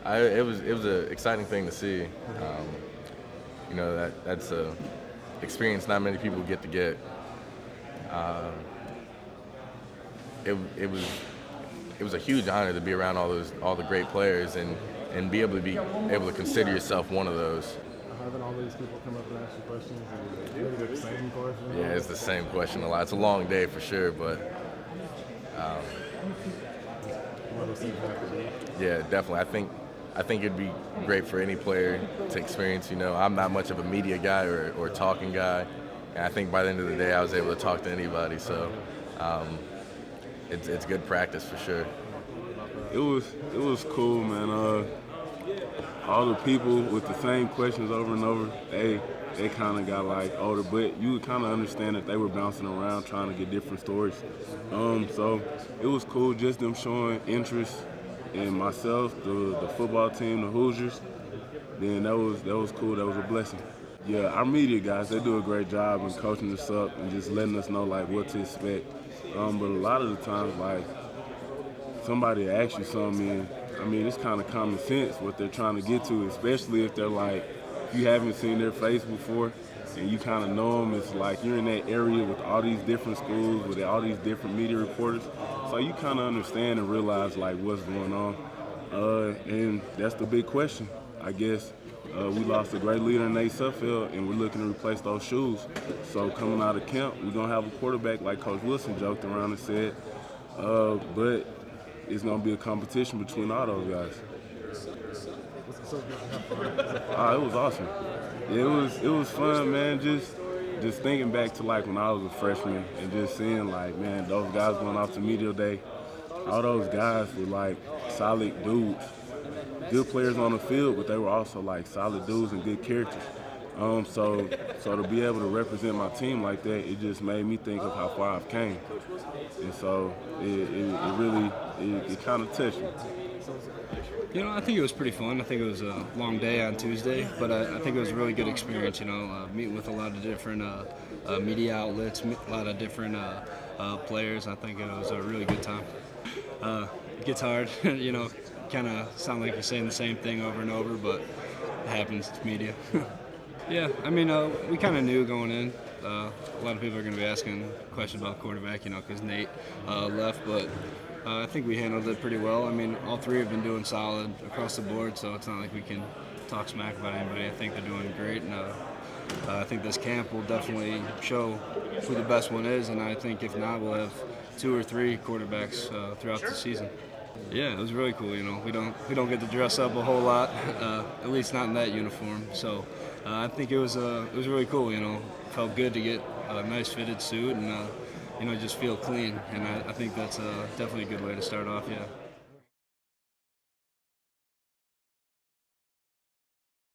It was an exciting thing to see. That's a experience not many people get to get. Um, it was a huge honor to be around all the great players and be able to consider yourself one of those. Having all these people come up and ask you questions, is it the same question? Yeah, it's the same question a lot. It's a long day for sure, but One of those things you have to do. yeah, definitely. I think it'd be great for any player to experience. I'm not much of a media guy or talking guy, and I think by the end of the day, I was able to talk to anybody. So it's good practice for sure. It was cool, man. All the people with the same questions over and over, they kind of got like older, but you would kind of understand that they were bouncing around trying to get different stories. So it was cool, just them showing interest in myself, the football team, the Hoosiers. Then that was cool. That was a blessing. Yeah, our media guys, they do a great job in coaching us up and just letting us know like what to expect. But a lot of the times, like somebody asks you something, it's kind of common sense what they're trying to get to, especially if they're like, if you haven't seen their face before and you kind of know them. It's like you're in that area with all these different schools, with all these different media reporters. So you kind of understand and realize like what's going on. And that's the big question, I guess. We lost a great leader in Nate Suffield, and we're looking to replace those shoes. So coming out of camp, we're going to have a quarterback like Coach Wilson joked around and said, but it's going to be a competition between all those guys. It was awesome. It was fun, man. Just thinking back to like when I was a freshman and just seeing like, man, those guys going off to media day, all those guys were like solid dudes, good players on the field, but they were also like solid dudes and good characters. So to be able to represent my team like that, it just made me think of how far I've came, and so it really kind of touched me. I think it was pretty fun. I think it was a long day on Tuesday, but I think it was a really good experience, meeting with a lot of different media outlets, a lot of different players. I think it was a really good time. It gets hard, kind of sound like you're saying the same thing over and over, but it happens, it's media. Yeah, we kind of knew going in. A lot of people are going to be asking questions about quarterback, because Nate left, but I think we handled it pretty well. All three have been doing solid across the board, so it's not like we can talk smack about anybody. I think they're doing great, and I think this camp will definitely show who the best one is, and I think if not, we'll have 2 or 3 quarterbacks throughout the season. Yeah, it was really cool. We don't get to dress up a whole lot, at least not in that uniform. So I think it was really cool. Felt good to get a nice fitted suit and just feel clean. And I think that's definitely a good way to start off. Yeah.